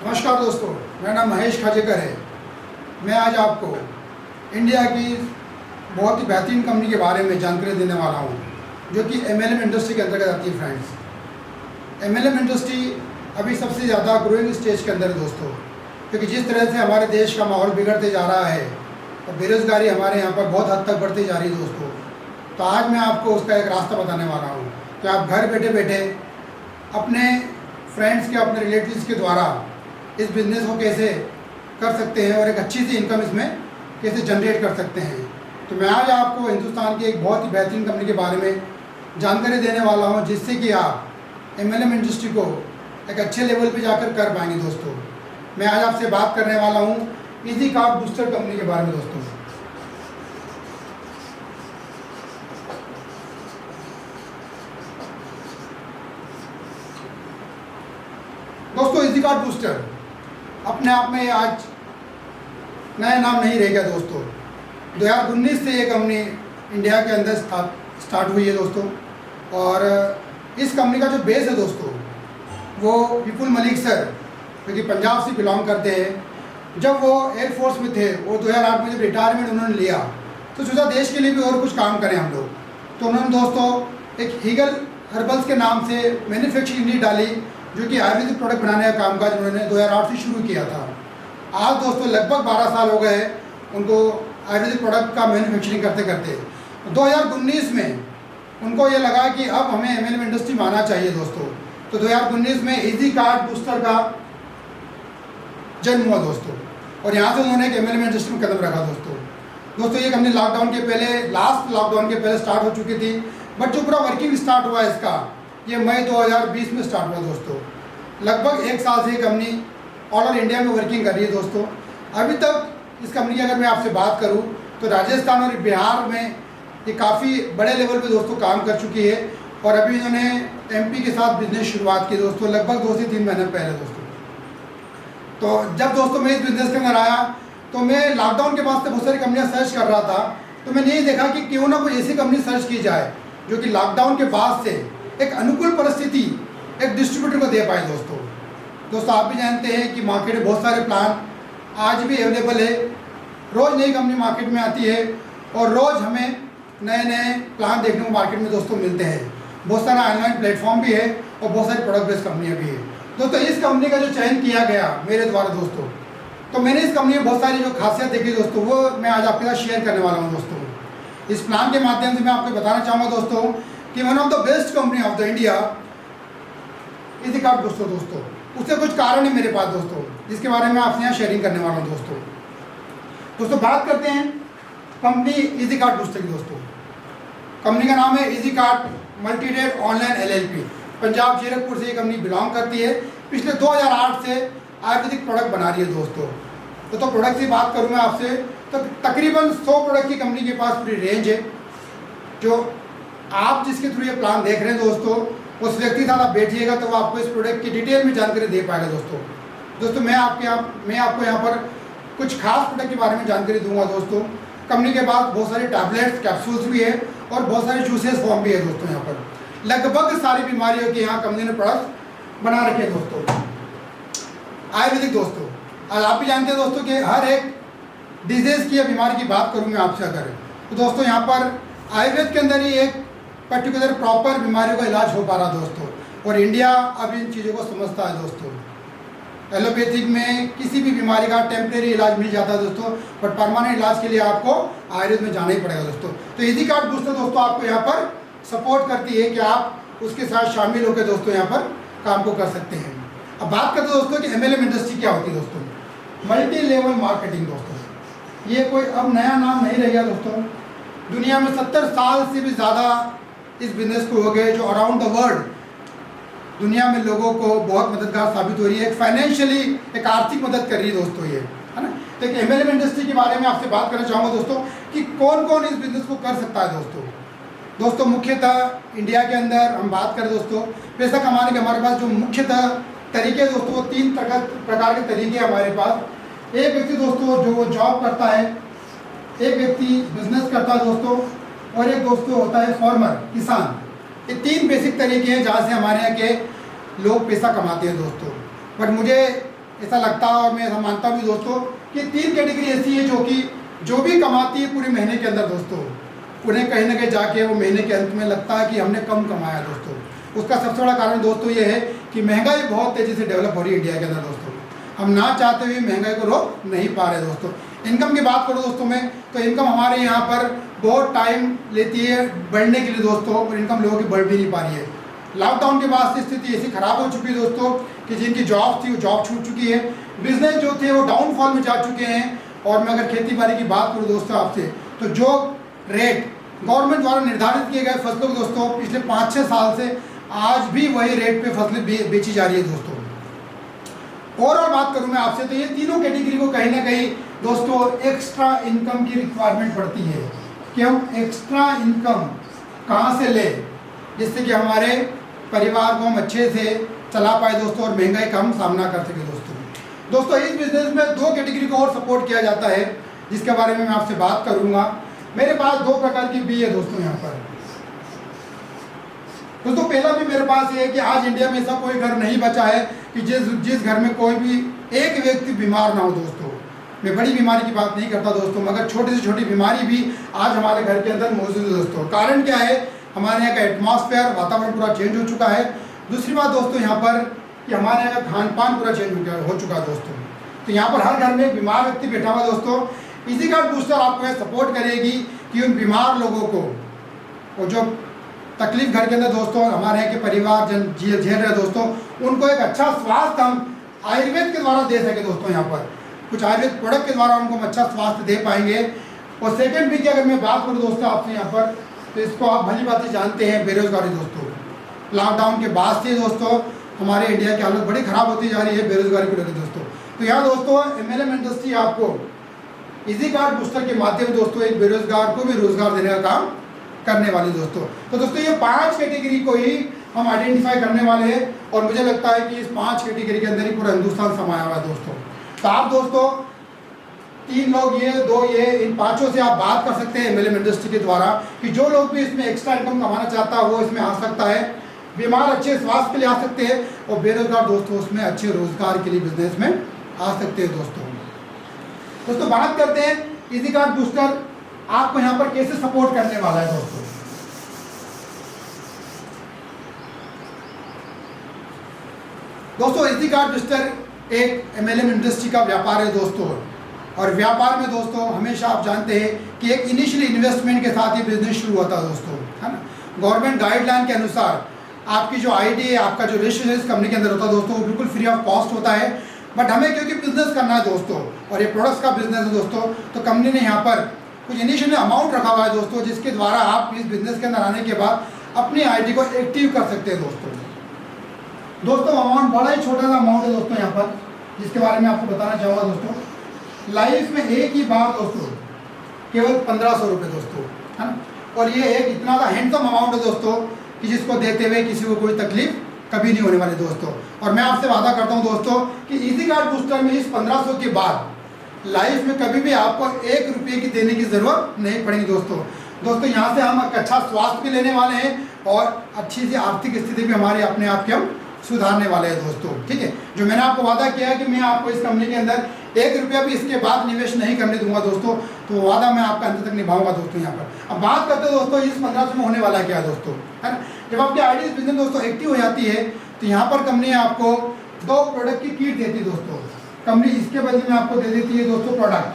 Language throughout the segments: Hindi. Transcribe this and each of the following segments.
नमस्कार दोस्तों, मेरा नाम महेश खाजेकर है। मैं आज आपको इंडिया की बहुत ही बेहतरीन कंपनी के बारे में जानकारी देने वाला हूँ, जो कि MLM इंडस्ट्री के अंतर्गत आती है। फ्रेंड्स, MLM इंडस्ट्री अभी सबसे ज़्यादा ग्रोइंग स्टेज के अंदर है दोस्तों, क्योंकि जिस तरह से हमारे देश का माहौल बिगड़ते जा रहा है और बेरोज़गारी हमारे यहाँ पर बहुत हद तक बढ़ती जा रही है दोस्तों। तो आज मैं आपको उसका एक रास्ता बताने वाला हूँ कि आप घर बैठे बैठे अपने फ्रेंड्स के, अपने रिलेटिव्स के द्वारा इस बिज़नेस को कैसे कर सकते हैं और एक अच्छी सी इनकम इसमें कैसे जनरेट कर सकते हैं। तो मैं आज आपको हिंदुस्तान की एक बहुत ही बेहतरीन कंपनी के बारे में जानकारी देने वाला हूं, जिससे कि आप MLM इंडस्ट्री को एक अच्छे लेवल पे जाकर कर पाएंगे दोस्तों। मैं आज आपसे बात करने वाला हूं इजी कार्ड बूस्टर कंपनी के बारे में दोस्तों। इजी कार्ड बूस्टर अपने आप में आज नया नाम नहीं रह गया दोस्तों। 2019 से ये कंपनी इंडिया के अंदर स्टार्ट हुई है दोस्तों, और इस कंपनी का जो बेस है दोस्तों वो विपुल मलिक सर, जो कि पंजाब से बिलोंग करते हैं। जब वो एयरफोर्स में थे, वो 2008 में जब रिटायरमेंट उन्होंने लिया तो सोचा देश के लिए भी और कुछ काम करें हम लोग। तो उन्होंने दोस्तों एक हीगल हर्बल्स के नाम से मैन्युफैक्चरिंग यूनिट डाली, जो कि आयुर्वेदिक प्रोडक्ट बनाने का कामकाज उन्होंने 2008 से शुरू किया था। आज दोस्तों लगभग 12 साल हो गए उनको आयुर्वेदिक प्रोडक्ट का मैन्युफैक्चरिंग करते करते। 2019 में उनको ये लगा कि अब हमें MLM इंडस्ट्री में आना चाहिए दोस्तों। तो 2019 में इजी कार्ड बूस्टर का जन्म हुआ दोस्तों, और यहाँ से उन्होंने एक MLM इंडस्ट्री में कदम रखा दोस्तों। ये कंपनी लॉकडाउन के पहले, लास्ट लॉकडाउन के पहले स्टार्ट हो चुकी थी, बट जो पूरा वर्किंग स्टार्ट हुआ इसका ये मई 2020 में स्टार्ट हुआ दोस्तों। लगभग 1 साल से ये कंपनी ऑल ओवर इंडिया में वर्किंग कर रही है दोस्तों। अभी तक इस कंपनी की अगर मैं आपसे बात करूं तो राजस्थान और बिहार में ये काफ़ी बड़े लेवल पे दोस्तों काम कर चुकी है, और अभी इन्होंने MP के साथ बिजनेस शुरुआत की दोस्तों, लगभग 2 से 3 महीने पहले दोस्तों। तो जब दोस्तों मैं इस बिज़नेस के अंदर आया तो मैं लॉकडाउन के बाद से बहुत सारी कंपनियाँ सर्च कर रहा था, तो मैंने ये देखा कि क्यों ना कोई ऐसी कंपनी सर्च की जाए जो कि लॉकडाउन के बाद से एक अनुकूल परिस्थिति एक डिस्ट्रीब्यूटर को दे पाए दोस्तों। आप भी जानते हैं कि मार्केट में बहुत सारे प्लान आज भी अवेलेबल है। रोज़ नई कंपनी मार्केट में आती है और रोज़ हमें नए नए प्लान देखने को मार्केट में दोस्तों मिलते हैं। बहुत सारा ऑनलाइन प्लेटफॉर्म भी है और बहुत सारी प्रोडक्ट बेस्ड कंपनियाँ भी है दोस्तों। इस कंपनी का जो चयन किया गया मेरे द्वारा दोस्तों, तो मैंने इस कंपनी में बहुत सारी जो खासियत देखी दोस्तों, वो मैं आज आपके साथ शेयर करने वाला हूँ दोस्तों। इस प्लान के माध्यम से मैं आपको बताना चाहूँगा दोस्तों कि one of the best company of the India easy card booster दोस्तों। उससे कुछ कारण है मेरे पास दोस्तों, जिसके बारे में आपसे यहाँ शेयरिंग करने वाला हूँ दोस्तों। बात करते हैं कंपनी इजी कार्ड बूस्टर की दोस्तों। कंपनी का नाम है easy card multidate online LLP। Punjab Zirakpur से ये कंपनी बिलोंग करती है। पिछले 2008 से आयुर्वेदिक प्रोडक्ट बना रही है दोस्तों। तो प्रोडक्ट की बात करूँ मैं आपसे तो तकरीबन 100 प्रोडक्ट की कंपनी के पास पूरी रेंज है। जो आप जिसके थ्रू ये प्लान देख रहे हैं दोस्तों, उस व्यक्ति के साथ आप बैठिएगा तो वो आपको इस प्रोडक्ट की डिटेल में जानकारी दे पाएगा दोस्तों। मैं आपको यहाँ पर कुछ खास प्रोडक्ट के बारे में जानकारी दूंगा दोस्तों। कंपनी के पास बहुत सारे टैबलेट्स, कैप्सूल्स भी है और बहुत सारे जूसेस फॉर्म भी है दोस्तों। यहाँ पर लगभग सारी बीमारियों के यहाँ कंपनी ने प्रोडक्ट बना रखे हैं दोस्तों। आयुर्वेदिक दोस्तों, आज आप भी जानते हैं दोस्तों कि हर एक डिजीज़ की या बीमारी की बात करूँ मैं आपसे अगर, तो दोस्तों यहाँ पर आयुर्वेद के अंदर ही एक पर्टिकुलर प्रॉपर बीमारियों का इलाज हो पा रहा दोस्तों, और इंडिया अब इन चीज़ों को समझता है दोस्तों। एलोपैथिक में किसी भी बीमारी का टेम्परेरी इलाज मिल जाता है दोस्तों, बट परमानेंट इलाज के लिए आपको आयुर्वेद में जाना ही पड़ेगा दोस्तों। तो इजी कार्ड बूस्टर दोस्तों आपको यहाँ पर सपोर्ट करती है कि आप उसके साथ शामिल होकर दोस्तों यहाँ पर काम को कर सकते हैं। अब बात करते हैं दोस्तों कि MLM इंडस्ट्री क्या होती है दोस्तों। मल्टी लेवल मार्केटिंग दोस्तों, ये कोई अब नया नाम नहीं रह गया दोस्तों। दुनिया में 70 साल से भी ज़्यादा इस बिज़नेस को हो गए, जो अराउंड द वर्ल्ड दुनिया में लोगों को बहुत मददगार साबित हो रही है। एक फाइनेंशियली, एक आर्थिक मदद कर रही है दोस्तों ये, है ना। तो एक MLM इंडस्ट्री के बारे में आपसे बात करना चाहूँगा दोस्तों कि कौन कौन इस बिज़नेस को कर सकता है दोस्तों। मुख्यतः इंडिया के अंदर हम बात करें दोस्तों, पैसा कमाने के हमारे पास जो मुख्यतः तरीके दोस्तों, वो 3 प्रकार के तरीके हमारे पास। एक व्यक्ति दोस्तों जो जॉब करता है, एक व्यक्ति बिजनेस करता है दोस्तों, और एक दोस्तों होता है फार्मर, किसान। ये 3 बेसिक तरीके हैं जहाँ से हमारे यहाँ के लोग पैसा कमाते हैं दोस्तों। बट मुझे ऐसा लगता है और मैं ऐसा मानता भी दोस्तों कि 3 कैटेगरी ऐसी है जो भी कमाती है पूरे महीने के अंदर दोस्तों, उन्हें कहीं ना कहीं जाके वो महीने के अंत में लगता है कि हमने कम कमाया दोस्तों। उसका सबसे बड़ा कारण दोस्तों ये है कि महंगाई बहुत तेज़ी से डेवलप हो रही है इंडिया के अंदर दोस्तों। हम ना चाहते हुए महंगाई को रोक नहीं पा रहे दोस्तों। इनकम की बात करो दोस्तों में, तो इनकम हमारे यहाँ पर बहुत टाइम लेती है बढ़ने के लिए दोस्तों, और इनकम लोगों की बढ़ भी नहीं पा रही है। लॉकडाउन के बाद से स्थिति ऐसी खराब हो चुकी है दोस्तों कि जिनकी जॉब थी वो जॉब छूट चुकी है, बिजनेस जो थे वो डाउनफॉल में जा चुके हैं। और मैं अगर खेती बाड़ी की बात करूँ दोस्तों आपसे, तो जो रेट गवर्नमेंट द्वारा निर्धारित किए गए फसलों को दोस्तों पिछले 5-6 साल से आज भी वही रेट पे फसलें बेची जा रही है दोस्तों। ओवरऑल बात करूँ मैं आपसे, तो ये तीनों कैटेगरी को कहीं ना कहीं दोस्तों एक्स्ट्रा इनकम की रिक्वायरमेंट पड़ती है कि हम एक्स्ट्रा इनकम कहाँ से लें जिससे कि हमारे परिवार को हम अच्छे से चला पाए दोस्तों और महंगाई का हम सामना कर सके दोस्तों। इस बिजनेस में 2 कैटेगरी को और सपोर्ट किया जाता है जिसके बारे में मैं आपसे बात करूंगा। मेरे पास 2 प्रकार की बी है दोस्तों यहाँ पर। दोस्तों पहला भी मेरे पास ये है कि आज इंडिया में ऐसा कोई घर नहीं बचा है कि जिस घर में कोई भी एक व्यक्ति बीमार ना हो दोस्तों। मैं बड़ी बीमारी की बात नहीं करता दोस्तों, मगर छोटी से छोटी बीमारी भी आज हमारे घर के अंदर मौजूद है दोस्तों। कारण क्या है, हमारे यहाँ का एटमॉस्फेयर वातावरण पूरा चेंज हो चुका है। दूसरी बात दोस्तों यहाँ पर कि हमारे यहाँ का खान पान पूरा चेंज हो चुका है दोस्तों। तो यहाँ पर हर घर में एक बीमार व्यक्ति बैठा हुआ दोस्तों। इसी कार्ड बूस्टर आपको यह सपोर्ट करेगी कि उन बीमार लोगों को और जो तकलीफ घर के अंदर दोस्तों हमारे यहाँ के परिवार झेल रहे दोस्तों, उनको एक अच्छा स्वास्थ्य हम आयुर्वेद के द्वारा दे सके दोस्तों। यहाँ पर कुछ आयुर्वेद प्रोडक्ट के द्वारा उनको हम अच्छा स्वास्थ्य दे पाएंगे। और सेकेंड भी की अगर मैं बात करूँ दोस्तों आपसे यहाँ पर, तो इसको आप भली बात जानते हैं, बेरोजगारी दोस्तों। लॉकडाउन के बाद से दोस्तों हमारे इंडिया की हालत बड़ी खराब होती जा रही है बेरोजगारी को लेकर दोस्तों। तो यहाँ दोस्तों MLM इंडस्ट्री आपको इजी कार्ड बूस्टर के माध्यम से दोस्तों एक बेरोजगार को भी रोजगार देने का काम करने वाले दोस्तों। तो दोस्तों ये 5 कैटेगरी को ही हम आइडेंटिफाई करने वाले हैं और मुझे लगता है कि इस 5 कैटेगरी के अंदर ही पूरा हिंदुस्तान समाया हुआ है दोस्तों। तो आप दोस्तों 3 लोग ये 2 ये इन 5 से आप बात कर सकते हैं MLM इंडस्ट्री के द्वारा कि जो लोग भी इसमें एक्स्ट्रा इनकम कमाना चाहता है वो इसमें आ सकता है। बीमार अच्छे स्वास्थ्य के लिए आ सकते हैं और बेरोजगार दोस्तों उसमें अच्छे रोजगार के लिए बिजनेस में आ सकते हैं दोस्तों। बात करते हैं इजी कार्ड बूस्टर आपको यहाँ पर कैसे सपोर्ट करने वाला है दोस्तों इजी कार्ड बूस्टर एक MLM इंडस्ट्री का व्यापार है दोस्तों। और व्यापार में दोस्तों हमेशा आप जानते हैं कि एक इनिशियल इन्वेस्टमेंट के साथ ये बिजनेस शुरू होता है दोस्तों, है ना। गवर्नमेंट गाइडलाइन के अनुसार आपकी जो आईडी है, आपका जो रजिस्ट्रेशन इस कंपनी के अंदर होता है दोस्तों, वो बिल्कुल फ्री ऑफ कॉस्ट होता है। बट हमें क्योंकि बिजनेस करना है दोस्तों और ये प्रोडक्ट्स का बिजनेस है दोस्तों, तो कंपनी ने यहाँ पर कुछ इनिशियल अमाउंट रखा हुआ है दोस्तों, जिसके द्वारा आप इस बिजनेस के अंदर आने के बाद अपनी आईडी को एक्टिव कर सकते हैं दोस्तों। अमाउंट बड़ा ही छोटा सा अमाउंट है दोस्तों यहाँ पर, जिसके बारे में आपको बताना चाहूँगा दोस्तों। लाइफ में एक ही बार दोस्तों केवल 1500 रुपये दोस्तों, है ना। और ये एक इतना सा हैंडसम अमाउंट है दोस्तों कि जिसको देते हुए किसी को कोई तकलीफ कभी नहीं होने वाली दोस्तों। और मैं आपसे वादा करता हूं दोस्तों कि इजी कार्ड बूस्टर में इस 1500 के बाद लाइफ में कभी भी आपको 1 रुपये की देने की ज़रूरत नहीं पड़ेगी दोस्तों। यहाँ से हम एक अच्छा स्वास्थ्य भी लेने वाले हैं और अच्छी सी आर्थिक स्थिति भी हमारे अपने आप के हम सुधारने वाले हैं दोस्तों, ठीक है। जो मैंने आपको वादा किया है कि मैं आपको इस कंपनी के अंदर 1 रुपया भी इसके बाद निवेश नहीं करने दूंगा दोस्तों, तो वादा मैं आपका अंत तक निभाऊंगा दोस्तों। यहाँ पर अब बात करते हैं दोस्तों इस 1500 में होने वाला क्या है दोस्तों, है ना। जब आपकी आईडी इस बिजनेस दोस्तों एक्टिव हो जाती है तो यहाँ पर कंपनी आपको 2 प्रोडक्ट की किट देती है दोस्तों। कंपनी इसके बदले में आपको दे देती है दोस्तों प्रोडक्ट।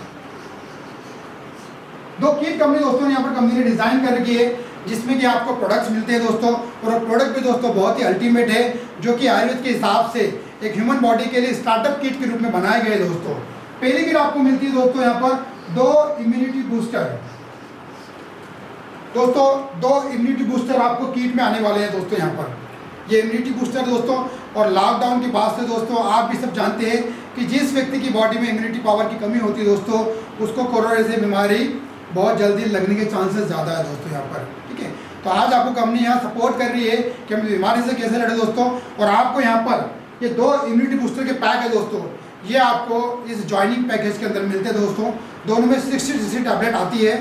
2 किट कंपनी दोस्तों यहाँ पर कंपनी ने डिजाइन कर रखी है, जिसमें कि आपको प्रोडक्ट्स मिलते हैं दोस्तों। और प्रोडक्ट भी दोस्तों बहुत ही अल्टीमेट है, जो कि आयुर्वेद के हिसाब से एक ह्यूमन बॉडी के लिए स्टार्टअप किट के रूप में बनाए गए दोस्तों। पहली किट आपको मिलती है दोस्तों यहाँ पर 2 इम्यूनिटी बूस्टर दोस्तों। 2 इम्यूनिटी बूस्टर आपको किट में आने वाले हैं दोस्तों। यहाँ पर ये इम्यूनिटी बूस्टर दोस्तों, और लॉकडाउन के बाद से दोस्तों आप भी सब जानते हैं कि जिस व्यक्ति की बॉडी में इम्यूनिटी पावर की कमी होती है दोस्तों, उसको कोरोना जैसी बीमारी बहुत जल्दी लगने के चांसेस ज़्यादा है दोस्तों यहाँ पर, ठीक है। तो आज आपको कंपनी यहाँ सपोर्ट कर रही है कि हम बीमारी से कैसे लड़े दोस्तों। और आपको यहाँ पर ये 2 इम्यूनिटी बूस्टर के पैक है दोस्तों, ये आपको इस ज्वाइनिंग पैकेज के अंदर मिलते हैं दोस्तों। दोनों में 60 टैबलेट आती है।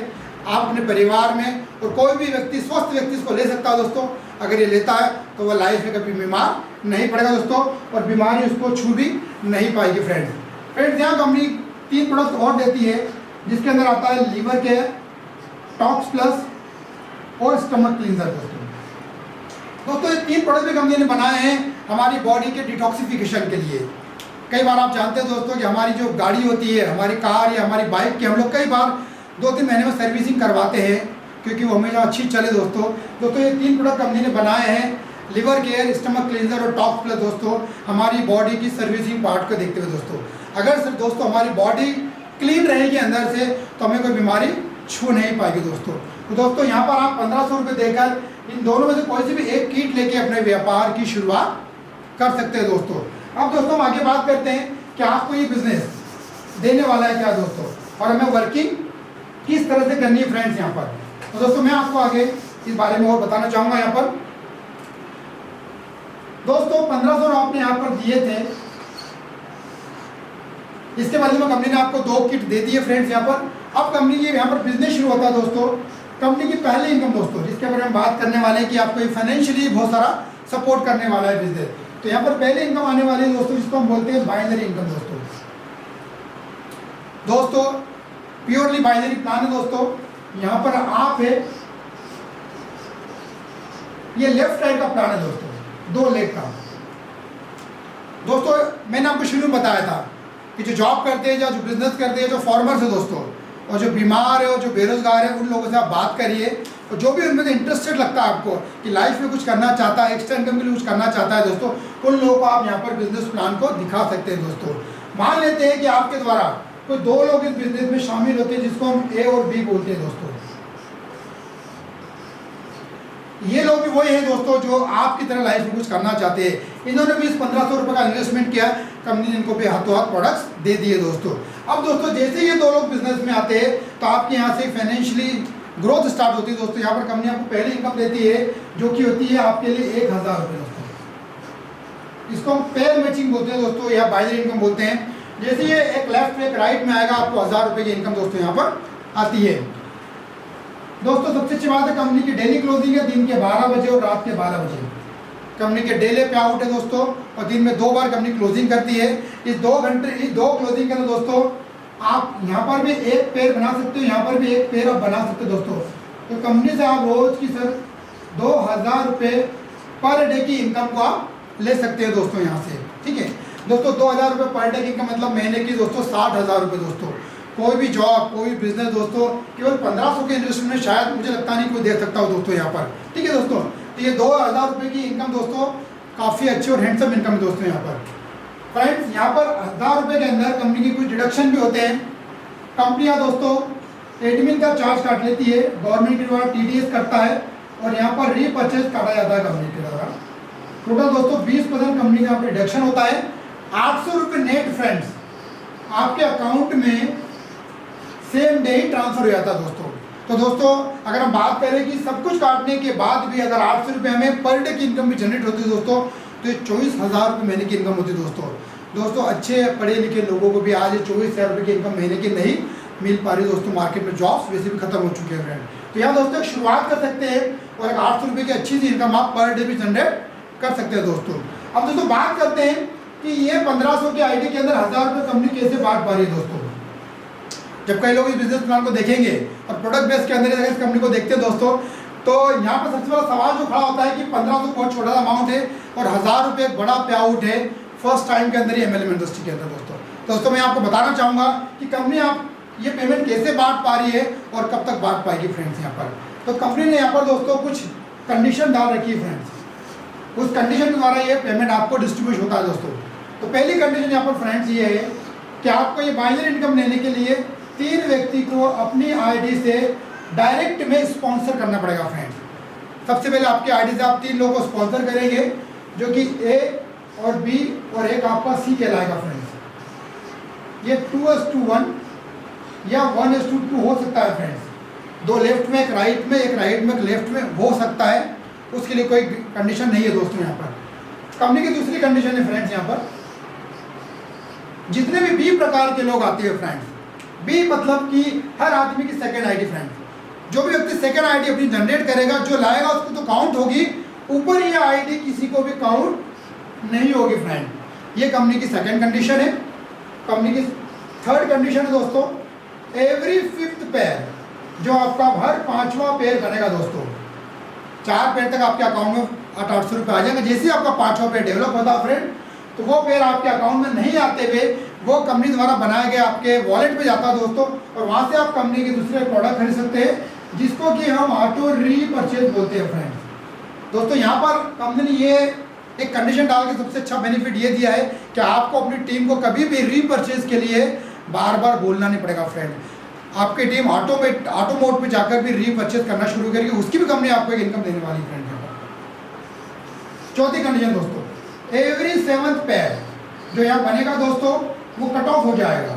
आप अपने परिवार में और कोई भी व्यक्ति स्वस्थ व्यक्ति इसको ले सकता है दोस्तों। अगर ये लेता है तो वह लाइफ में कभी बीमार नहीं पड़ेगा दोस्तों, और बीमारी उसको छू भी नहीं पाएगी फ्रेंड्स यहाँ कंपनी 3 प्रोडक्ट और देती है, जिसके अंदर आता है लीवर केयर, टॉक्स प्लस और स्टमक क्लींजर। दोस्तों ये 3 प्रोडक्ट भी कंपनी ने बनाए हैं हमारी बॉडी के डिटॉक्सिफिकेशन के लिए। कई बार आप जानते हैं दोस्तों कि हमारी जो गाड़ी होती है, हमारी कार या हमारी बाइक की, हम लोग कई बार 2-3 महीने में सर्विसिंग करवाते हैं क्योंकि वो हमेशा अच्छी चले दोस्तों ये 3 प्रोडक्ट कंपनी ने बनाए हैं, लिवर केयर, स्टमक क्लींजर और टॉक्स प्लस दोस्तों, हमारी बॉडी की सर्विसिंग पार्ट को देखते हुए दोस्तों। अगर सिर्फ दोस्तों हमारी बॉडी क्लीन रहेगी अंदर से तो हमें कोई बीमारी छू नहीं पाएगी दोस्तों। तो दोस्तों यहाँ पर आप 1500 रुपये देकर इन दोनों में से कोई सी भी एक किट लेके अपने व्यापार की शुरुआत कर सकते हैं दोस्तों। अब दोस्तों हम आगे बात करते हैं कि आपको ये बिजनेस देने वाला है क्या दोस्तों, और हमें वर्किंग किस तरह से करनी है फ्रेंड्स यहाँ पर। तो दोस्तों मैं आपको आगे इस बारे में और बताना चाहूँगा। यहाँ पर दोस्तों 1500 आपने यहाँ पर दिए थे, इसके बदले में कंपनी ने आपको 2 किट दे दी है फ्रेंड्स यहाँ पर। अब कंपनी की यहाँ पर बिजनेस शुरू होता है दोस्तों, कंपनी की पहली इनकम दोस्तों, जिसके बारे में हम बात करने वाले हैं कि आपको ये फाइनेंशियली बहुत सारा सपोर्ट करने वाला है बिजनेस। तो यहाँ पर पहले इनकम आने वाली है दोस्तों, जिसको हम बोलते हैं बाइनरी इनकम दोस्तों प्योरली बाइनरी प्लान है दोस्तों। यहाँ पर आप है, ये लेफ्ट साइड का प्लान है दोस्तों, 2 लेग का। दोस्तों मैंने आपको शुरू में बताया था कि जो जॉब करते हैं या जो बिजनेस करते हैं, जो फार्मर्स है दोस्तों, और जो बीमार है और जो बेरोजगार है, उन लोगों से आप बात करिए, और जो भी उनमें से इंटरेस्टेड लगता है आपको कि लाइफ में कुछ करना चाहता है, एक्स्ट्रा इनकम के लिए कुछ करना चाहता है दोस्तों, उन लोगों को आप यहाँ पर बिजनेस प्लान को दिखा सकते हैं दोस्तों। मान लेते हैं कि आपके द्वारा कोई 2 लोग इस बिजनेस में शामिल होते हैं, जिसको हम ए और बी बोलते हैं दोस्तों। ये लोग भी वही है दोस्तों जो आपकी तरह लाइफ में कुछ करना चाहते हैं। इन्होंने भी इस 1500 रुपये का इन्वेस्टमेंट किया, कंपनी ने इनको भी हाथों हाथ प्रोडक्ट्स दे दिए दोस्तों। अब दोस्तों जैसे ये 2 लोग बिजनेस में आते हैं तो आपके यहाँ से फाइनेंशियली ग्रोथ स्टार्ट होती है दोस्तों। यहाँ पर कंपनी आपको पहली इनकम देती है जो कि होती है आपके लिए 1000 रुपये दोस्तों। इसको हम पेयर मैचिंग बोलते हैं दोस्तों, या बाइनरी इनकम बोलते हैं। जैसे ये एक लेफ्ट में एक राइट में आएगा, आपको 1000 रुपये की इनकम दोस्तों यहाँ पर आती है दोस्तों। सबसे अच्छी बात है कंपनी की डेली क्लोजिंग है दिन के 12 बजे और रात के 12 बजे। कंपनी के डेली पे आउट है दोस्तों, और दिन में 2 बार कंपनी क्लोजिंग करती है। इस 2 क्लोजिंग के अंदर दोस्तों आप यहाँ पर भी एक पेयर बना सकते हो, यहाँ पर भी एक पेयर आप बना सकते हो दोस्तों। तो कंपनी से आप रोज की सर 2000 रुपये पर डे की इनकम को आप ले सकते हैं दोस्तों यहाँ से, ठीक है दोस्तों। 2000 रुपये पर डे की इनकम मतलब महीने की दोस्तों 60,000 रुपये दोस्तों। कोई भी जॉब, कोई भी बिजनेस दोस्तों केवल 1500 के इन्वेस्टमेंट में शायद मुझे लगता नहीं कोई दे सकता हो दोस्तों यहाँ पर, ठीक है दोस्तों। तो ये 2000 रुपये की इनकम दोस्तों काफ़ी अच्छी और हैंडसम इनकम है दोस्तों यहाँ पर। फ्रेंड्स यहाँ पर 1000 रुपये के अंदर कंपनी की कुछ डिडक्शन भी होते हैं। कंपनियाँ दोस्तों एडमिन का चार्ज काट लेती है, गवर्नमेंट के द्वारा TDS करता है, और यहाँ पर रीपर्चेज काटा जाता है कंपनी के द्वारा। टोटल दोस्तों 20% कंपनी का डिडक्शन होता है। 800 रुपये नेट फ्रेंड्स आपके अकाउंट में सेम डे ही ट्रांसफर हो जाता है दोस्तों। तो दोस्तों अगर हम बात करें कि सब कुछ काटने के बाद भी अगर 800 रुपये हमें पर डे की इनकम भी जनरेट होती है दोस्तों, तो ये 24,000 रुपये महीने की इनकम होती है दोस्तों। अच्छे पढ़े लिखे लोगों को भी आज 24,000 रुपये की इनकम महीने की नहीं मिल पा रही दोस्तों। मार्केट में जॉब्स वैसे भी खत्म हो चुके हैं फ्रेंड। तो यहाँ दोस्तों एक शुरुआत कर सकते हैं, और 800 रुपये की अच्छी सी इनकम आप पर डे भी जनरेट कर सकते हैं दोस्तों। अब दोस्तों बात करते हैं कि ये 1500 के आईडी के अंदर 1000 रुपये कंपनी कैसे बांट पा रही है दोस्तों। जब कई लोग इस बिजनेस प्लान को देखेंगे और प्रोडक्ट बेस के अंदर अगर इस कंपनी को देखते हैं दोस्तों, तो यहाँ पर सबसे बड़ा सवाल जो खड़ा होता है कि 1500 बहुत छोटा सा अमाउंट है और 1000 रुपये एक बड़ा पे आउट है फर्स्ट टाइम के अंदर ही MLM इंडस्ट्री के अंदर दोस्तों मैं आपको बताना चाहूँगा कि कंपनी आप ये पेमेंट कैसे बांट पा रही है और कब तक बांट पाएगी फ्रेंड्स। यहाँ पर तो कंपनी ने यहाँ पर दोस्तों कुछ कंडीशन डाल रखी है फ्रेंड्स। उस कंडीशन के द्वारा ये पेमेंट आपको डिस्ट्रीब्यूट होता है दोस्तों। तो पहली कंडीशन यहाँ पर फ्रेंड्स ये है कि आपको ये बाइनरी इनकम लेने के लिए 3 व्यक्ति को अपनी आईडी से डायरेक्ट में स्पॉन्सर करना पड़ेगा फ्रेंड्स। सबसे पहले आपकी आईडी से आप 3 लोगों को स्पॉन्सर करेंगे, जो कि A और B और एक आपका C कहलाएगा फ्रेंड्स। ये 2:1 या 1:2 हो सकता है फ्रेंड्स। 2 लेफ्ट में, एक राइट में, एक राइट में, एक लेफ्ट में हो सकता है, उसके लिए कोई कंडीशन नहीं है दोस्तों। यहाँ पर कंपनी की दूसरी कंडीशन है फ्रेंड्स, यहाँ पर जितने भी B प्रकार के लोग आते हैं फ्रेंड्स, B मतलब कि हर आदमी की सेकेंड आईडी फ्रेंड्स। जो भी व्यक्ति सेकेंड आईडी अपनी जनरेट करेगा, जो लाएगा उसको तो काउंट होगी, ऊपर ये आईडी किसी को भी काउंट नहीं होगी फ्रेंड। ये कंपनी की सेकंड कंडीशन है। कंपनी की थर्ड कंडीशन है दोस्तों, एवरी फिफ्थ पेयर, जो आपका हर पांचवा पेयर बनेगा दोस्तों, 4 पेयर तक आपके अकाउंट में 800 रुपये आ जाएंगे। जैसे ही आपका पांचवा पेयर डेवलप होता है फ्रेंड, तो वो पेयर आपके अकाउंट में नहीं आते हुए वो कंपनी द्वारा बनाया गया आपके वॉलेट पे जाता है दोस्तों, और वहाँ से आप कंपनी के दूसरे प्रोडक्ट खरीद सकते हैं, जिसको कि हम ऑटो रीपरचेज बोलते हैं फ्रेंड्स। दोस्तों यहाँ पर कंपनी ने ये एक कंडीशन डाल के सबसे अच्छा बेनिफिट ये दिया है कि आपको अपनी टीम को कभी भी रीपरचेज के लिए बार बार बोलना नहीं पड़ेगा फ्रेंड। आपकी टीम ऑटो मोड पे जाकर भी रीपरचेज करना शुरू करेगी, उसकी भी कंपनी आपको एक इनकम देने वाली फ्रेंड। चौथी कंडीशन दोस्तों, एवरी 7th पेयर जो यहाँ बनेगा दोस्तों, वो कट ऑफ हो जाएगा।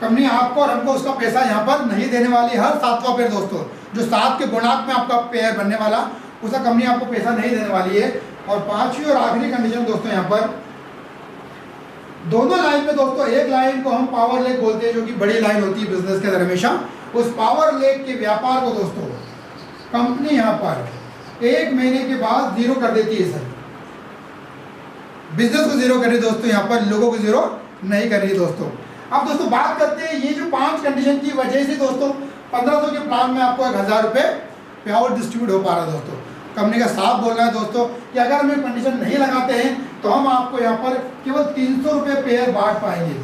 कंपनी आपको और हमको उसका पैसा यहाँ पर नहीं देने वाली। हर 7वां पेयर दोस्तों, जो 7 के गुणांक में आपका पेयर बनने वाला, उसका कंपनी आपको पैसा नहीं देने वाली है। और पांचवी और आखिरी कंडीशन दोस्तों, यहाँ पर दोनों लाइन में दोस्तों, एक लाइन को हम पावर लेक बोलते हैं, जो कि बड़ी लाइन होती है बिजनेस के अंदर हमेशा। उस पावर लेक के व्यापार को दोस्तों कंपनी यहाँ पर 1 महीने के बाद जीरो कर देती है सर। बिजनेस को जीरो कर रही है दोस्तों, यहाँ पर लोगों को जीरो नहीं कर रही है दोस्तों। अब दोस्तों बात करते हैं, ये जो 5 कंडीशन की वजह से दोस्तों 1500 के प्लान में आपको 1000 रुपये पे आउट डिस्ट्रीब्यूट हो पा रहा है दोस्तों। कंपनी का साफ बोलना है दोस्तों कि अगर हम कंडीशन नहीं लगाते हैं तो हम आपको यहाँ पर केवल 300 रुपये पेयर बांट पाएंगे।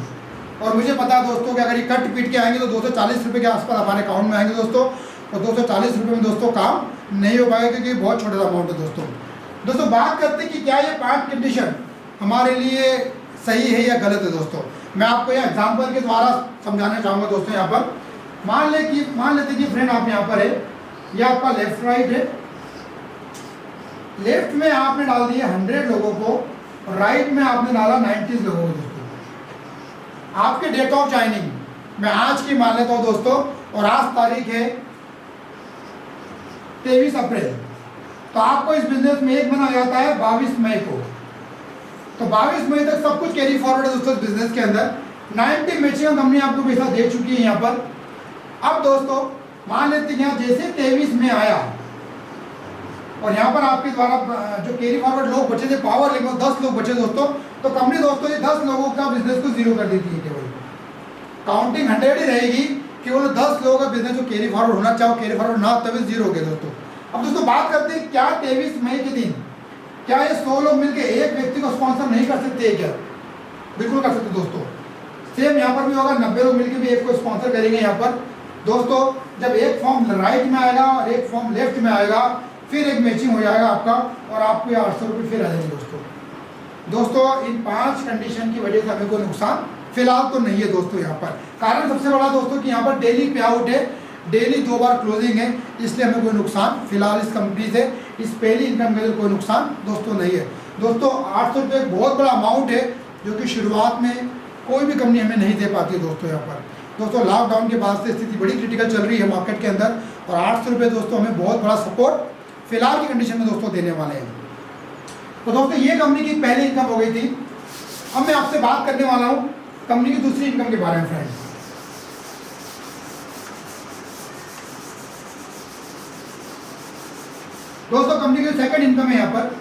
और मुझे पता है दोस्तों कि अगर ये कट पीट के आएंगे तो 240 रुपये के आसपास हमारे अकाउंट में आएंगे दोस्तों, और 240 रुपये में दोस्तों काम नहीं हो पाएगा, क्योंकि बहुत छोटा सा अमाउंट है दोस्तों। दोस्तों बात करते हैं कि क्या ये 5 कंडीशन हमारे लिए सही है या गलत है दोस्तों। मैं आपको यह एग्जाम्पल के द्वारा समझाना चाहूँगा दोस्तों। यहाँ पर मान लेते कि फ्रेंड आप यहाँ पर है, यह आपका लेफ्ट राइट है। लेफ्ट में आपने डाल दिए 100 लोगों को, और राइट में आपने डाला 90 लोगों को दोस्तों। आपके डेट ऑफ ज्वाइनिंग मैं आज की मान लेता हूँ दोस्तों, और आज तारीख है 23 अप्रैल, तो आपको इस बिजनेस में एक महीना जाता है 22 मई को। तो 22 मई तक सब कुछ कैरी फॉरवर्ड है दोस्तों बिजनेस के अंदर। 90 मैक्सिमम कंपनी आपको पैसा दे चुकी है यहाँ पर। अब दोस्तों मान लेते हैं यहाँ जैसे 23 में आया, और यहाँ पर आपके द्वारा जो कैरी फॉरवर्ड लोग बचे थे पावर लेकिन 10 लोग बचे दोस्तों, तो कंपनी दोस्तों ये 10 लोगों का बिजनेस को जीरो कर देती है। केवल काउंटिंग 100 ही रहेगी, केवल 10 लोगों का बिजनेस जो कैरी फॉरवर्ड होना चाहो कैरी फॉरवर्ड ना तभी जीरो हो गया दोस्तों। अब दोस्तों बात करते हैं, क्या 23 मई के दिन क्या ये 100 लोग मिलकर एक व्यक्ति को स्पॉन्सर नहीं कर सकते हैं क्या? बिल्कुल कर सकते दोस्तों। सेम यहाँ पर भी होगा, 90 लोग मिलकर भी एक को स्पॉन्सर करेंगे यहाँ पर दोस्तों। जब एक फॉर्म राइट में आएगा और एक फॉर्म लेफ्ट में आएगा, फिर एक मैचिंग हो जाएगा आपका, और आपको ये 800 रुपये फिर आ जाएंगे दोस्तों। इन 5 कंडीशन की वजह से हमें कोई नुकसान फिलहाल तो नहीं है दोस्तों। यहाँ पर कारण सबसे बड़ा दोस्तों कि यहाँ पर डेली पे आउट है, डेली 2 बार क्लोजिंग है, इसलिए हमें कोई नुकसान फिलहाल इस कंपनी से, इस पहली इनकम के लिए कोई नुकसान दोस्तों नहीं है दोस्तों। 800 रुपये एक बहुत बड़ा अमाउंट है, जो कि शुरुआत में कोई भी कंपनी हमें नहीं दे पाती है दोस्तों। यहाँ पर दोस्तों लॉकडाउन के बाद से स्थिति बड़ी क्रिटिकल चल रही है मार्केट के अंदर, और 800 रुपये दोस्तों हमें बहुत बड़ा सपोर्ट फिलहाल की कंडीशन में दोस्तों देने वाले हैं। तो दोस्तों ये कंपनी की पहली इनकम हो गई थी। अब मैं आपसे बात करने वाला हूँ कंपनी की दूसरी इनकम के बारे में फ्रेंड्स। दोस्तों कंपनी की सेकंड इनकम है यहाँ पर,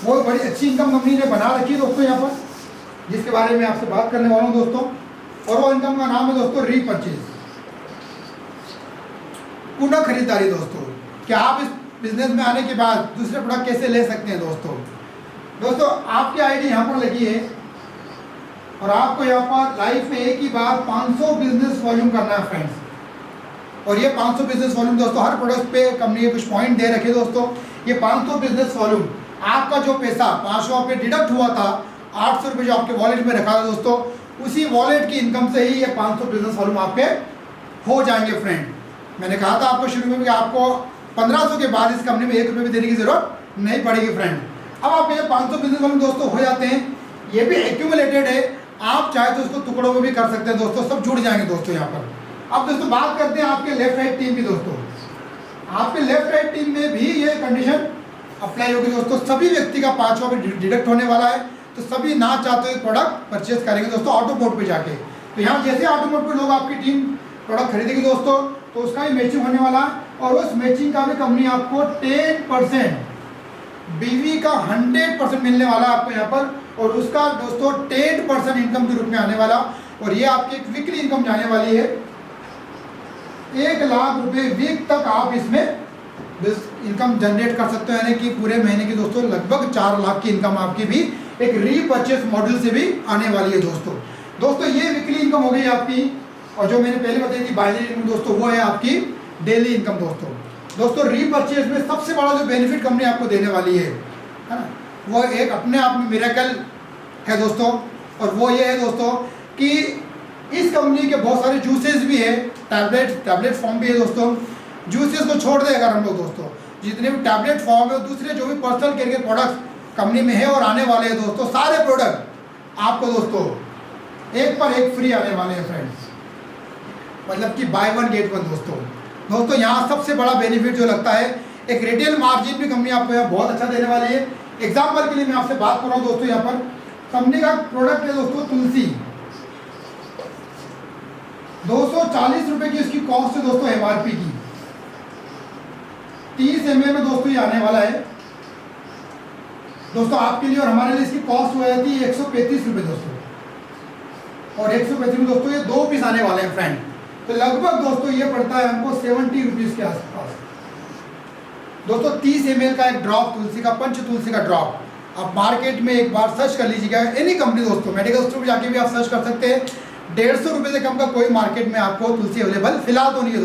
वो बड़ी अच्छी इनकम कंपनी ने बना रखी है दोस्तों यहाँ पर, जिसके बारे में आपसे बात करने वाला हूँ दोस्तों। और वो इनकम का नाम है दोस्तों रीपरचेज, पुनः खरीदारी दोस्तों। क्या आप इस बिजनेस में आने के बाद दूसरे प्रोडक्ट कैसे ले सकते हैं दोस्तों आपकी आईडी यहाँ पर लगी है, और आपको यहाँ पर लाइफ में एक ही बार 500 बिजनेस वॉल्यूम करना है फ्रेंड्स। और ये 500 बिजनेस वॉल्यूम दोस्तों हर प्रोडक्ट पे कंपनी के कुछ पॉइंट दे रखे दोस्तों। ये 500 बिजनेस वॉल्यूम आपका जो पैसा 500 पे डिडक्ट हुआ था, 800 रुपये जो आपके वॉलेट में रखा था दोस्तों, उसी वॉलेट की इनकम से ही ये 500 बिजनेस वॉल्यूम आपके हो जाएंगे फ्रेंड। मैंने कहा था आपको शुरू में कि आपको 1500 के बाद इस कंपनी में 1 रुपये भी देने की जरूरत नहीं पड़ेगी फ्रेंड। अब आपके ये 500 बिजनेस वॉल्यूम दोस्तों हो जाते हैं, ये भी एक्यूमुलेटेड है, आप चाहे तो उसको टुकड़ों में भी कर सकते हैं दोस्तों, सब जुड़ जाएंगे दोस्तों यहाँ पर। अब दोस्तों बात करते हैं आपके लेफ्ट राइट टीम की दोस्तों। आपके लेफ्ट राइट टीम में भी ये कंडीशन अप्लाई होगी दोस्तों। सभी व्यक्ति का 5वां पे डिडक्ट होने वाला है, तो सभी ना चाहते हुए प्रोडक्ट परचेज करेंगे दोस्तों ऑटो मोड पे जाके। तो यहाँ जैसे ऑटो मोड पे लोग आपकी टीम प्रोडक्ट खरीदेगी दोस्तों, तो उसका ही मैचिंग होने वाला है। और उस मैचिंग का भी कंपनी आपको 10% बीवी का 100% मिलने वाला आपको यहाँ पर, और उसका दोस्तों 10% इनकम के रूप में आने वाला, और ये आपकी एक वीकली इनकम जाने वाली है। 1 लाख रुपए वीक तक आप इसमें इनकम जनरेट कर सकते हो, यानी कि पूरे महीने की दोस्तों लगभग 4 लाख की इनकम आपकी भी एक रीपर्चेस मॉडल से भी आने वाली है दोस्तों ये वीकली इनकम हो गई आपकी। और जो मैंने पहले बताई थी बाइनरी इनकम दोस्तों, वो है आपकी डेली इनकम दोस्तों रीपर्चेज में सबसे बड़ा जो बेनिफिट कंपनी आपको देने वाली है ना, वो एक अपने आप में मिरेकल है दोस्तों। और वो ये है दोस्तों कि इस कंपनी के बहुत सारे जूसेस भी है, टैबलेट फॉर्म भी है दोस्तों। जूसेस को छोड़ दे अगर हम लोग दोस्तों, जितने भी टैबलेट फॉर्म है, दूसरे जो भी पर्सनल केयर के प्रोडक्ट्स कंपनी में है और आने वाले हैं दोस्तों, सारे प्रोडक्ट आपको दोस्तों एक पर एक फ्री आने वाले हैं फ्रेंड्स, मतलब कि बाय 1 गेट 1 दोस्तों यहाँ सबसे बड़ा बेनिफिट जो लगता है, एक रिटेल मार्जिन भी कंपनी आपको यहाँ बहुत अच्छा देने वाली है। एग्जाम्पल के लिए मैं आपसे बात कर रहा हूँ दोस्तों, यहाँ पर कंपनी का प्रोडक्ट है दोस्तों तुलसी, 240 रुपए की इसकी कॉस्ट है दोस्तों MRP की। 30 ml में दोस्तों ये आने वाला है दोस्तों आपके लिए, और हमारे लिए इसकी कॉस्ट हो जाती है 135 रुपये दोस्तों, और 135 में दोस्तों ये 2 पीस आने वाले हैं फ्रेंड। तो लगभग दोस्तों ये पड़ता है हमको 70 रुपीज़ के आसपास दोस्तों। 30 ml का एक ड्रॉप तुलसी का, पंच तुलसी का ड्रॉप, आप मार्केट में एक बार सर्च कर लीजिएगा, एनी कंपनी दोस्तों, मेडिकल स्टोर जाके भी आप सर्च कर सकते हैं। 150 रुपये से कम का कोई मार्केट में आपको तुलसी अवेलेबल फिलहाल तो नहीं है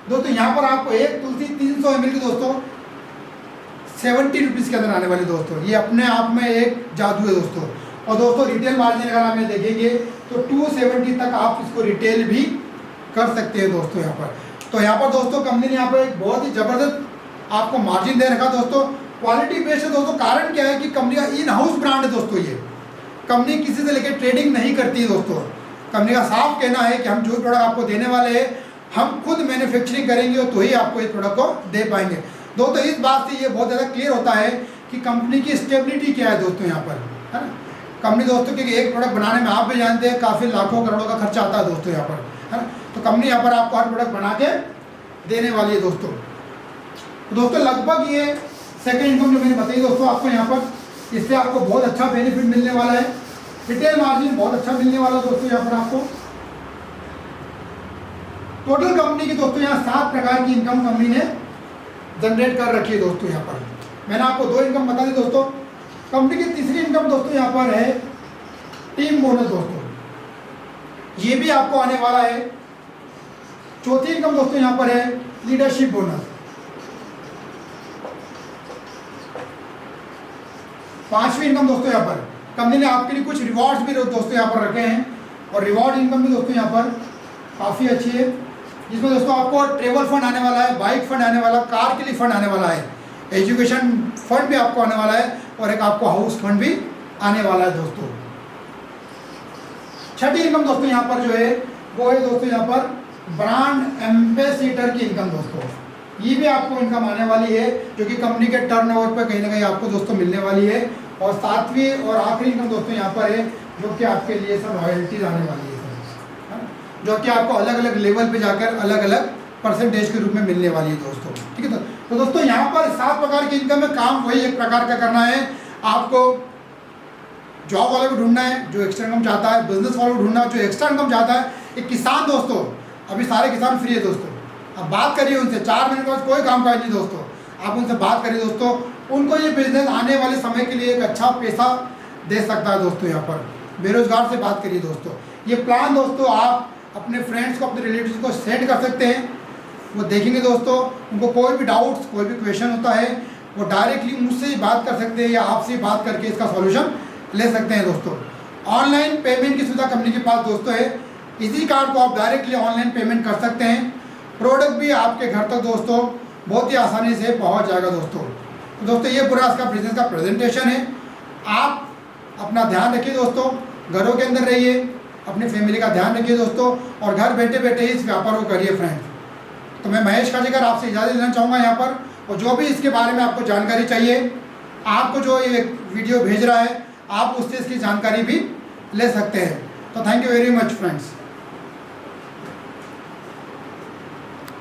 दोस्तों। यहाँ पर आपको एक तुलसी 300 ml की दोस्तों 70 रुपीज़ के अंदर आने वाली दोस्तों, ये अपने आप में एक जादू है दोस्तों। और दोस्तों रिटेल मार्जिन अगर आप देखेंगे तो 270 तक आप इसको रिटेल भी कर सकते हैं दोस्तों यहाँ पर। तो यहाँ पर दोस्तों कंपनी ने यहाँ पर एक बहुत ही ज़बरदस्त आपको मार्जिन दे रखा दोस्तों, क्वालिटी बेस्ड है दोस्तों। कारण क्या है कि कंपनी का इन हाउस ब्रांड है दोस्तों, ये कंपनी किसी से लेकर ट्रेडिंग नहीं करती है दोस्तों। कंपनी का साफ कहना है कि हम जो प्रोडक्ट आपको देने वाले हैं, हम खुद मैन्युफैक्चरिंग करेंगे तो ही आपको इस प्रोडक्ट को दे पाएंगे दोस्तों। इस बात से ये बहुत ज़्यादा क्लियर होता है कि कंपनी की स्टेबिलिटी क्या है दोस्तों यहाँ पर, है ना। कंपनी दोस्तों क्योंकि एक प्रोडक्ट बनाने में आप भी जानते हैं काफ़ी लाखों करोड़ों का खर्चा आता है दोस्तों यहाँ पर, है ना। तो कंपनी यहाँ पर आपको हर प्रोडक्ट बना के देने वाली है दोस्तों। तो दोस्तों लगभग ये सेकेंड इनकम जो मैंने बताई दोस्तों आपको यहाँ पर, इससे आपको बहुत अच्छा बेनिफिट मिलने वाला है। रिटेल मार्जिन बहुत अच्छा मिलने वाला है दोस्तों यहाँ पर आपको। टोटल कंपनी की दोस्तों यहाँ 7 प्रकार की इनकम कंपनी ने जनरेट कर रखी है दोस्तों। यहाँ पर मैंने आपको 2 इनकम बता दी दोस्तों। कंपनी की तीसरी इनकम दोस्तों यहाँ पर है टीम बोनस दोस्तों, ये भी आपको आने वाला है। चौथी इनकम दोस्तों यहाँ पर है लीडरशिप बोनस। 5वीं इनकम दोस्तों यहाँ पर कंपनी ने आपके लिए कुछ रिवॉर्ड्स भी दोस्तों यहाँ पर रखे हैं, और रिवॉर्ड इनकम भी दोस्तों यहाँ पर काफ़ी अच्छी है, जिसमें दोस्तों आपको ट्रेवल फंड आने वाला है, बाइक फंड आने वाला, कार के लिए फंड आने वाला है, एजुकेशन फंड भी आपको आने वाला है, और एक आपको हाउस फंड भी आने वाला है दोस्तों। छठी इनकम दोस्तों यहाँ पर जो है वो है दोस्तों यहाँ पर ब्रांड एम्बेसडर की इनकम दोस्तों। ये भी आपको इनकम आने वाली है, जो कि कंपनी के टर्नओवर पर कहीं ना कहीं आपको दोस्तों मिलने वाली है। और 7वीं और आखिरी इनकम दोस्तों यहाँ पर है, जो कि आपके लिए सब रॉयल्टीज आने वाली है, जो कि आपको अलग अलग लेवल पे जाकर अलग अलग परसेंटेज के रूप में मिलने वाली है दोस्तों। ठीक है, तो दोस्तों यहाँ पर 7 प्रकार की इनकम में काम वही एक प्रकार का करना है। आपको जॉब वाले को ढूंढना है जो एक्स्ट्रा इनकम चाहता है, बिजनेस वाले को ढूंढना है जो एक्स्ट्रा इनकम चाहता है, एक किसान दोस्तों, अभी सारे किसान फ्री है दोस्तों, अब बात करिए उनसे, 4 महीने के बाद कोई काम काज नहीं दोस्तों, आप उनसे बात करिए दोस्तों, उनको ये बिजनेस आने वाले समय के लिए एक अच्छा पैसा दे सकता है दोस्तों। यहाँ पर बेरोजगार से बात करिए दोस्तों। ये प्लान दोस्तों आप अपने फ्रेंड्स को, अपने रिलेटिव्स को सेंड कर सकते हैं, वो देखेंगे दोस्तों। उनको कोई भी डाउट्स, कोई भी क्वेश्चन होता है, वो डायरेक्टली मुझसे ही बात कर सकते हैं या आपसे बात करके इसका सॉल्यूशन ले सकते हैं दोस्तों। ऑनलाइन पेमेंट की सुविधा कंपनी के पास दोस्तों है, इसी कार्ड को आप डायरेक्टली ऑनलाइन पेमेंट कर सकते हैं। प्रोडक्ट भी आपके घर तक दोस्तों बहुत ही आसानी से पहुंच जाएगा दोस्तों। तो दोस्तों ये पूरा इसका बिजनेस का प्रेजेंटेशन है। आप अपना ध्यान रखिए दोस्तों, घरों के अंदर रहिए, अपनी फैमिली का ध्यान रखिए दोस्तों, और घर बैठे बैठे इस व्यापार को करिए फ्रेंड्स। तो मैं महेश खाजेकर आपसे इजाज़त लेना चाहूँगा यहाँ पर, और जो भी इसके बारे में आपको जानकारी चाहिए, आपको जो ये वीडियो भेज रहा है आप उससे इसकी जानकारी भी ले सकते हैं। तो thank you very much friends.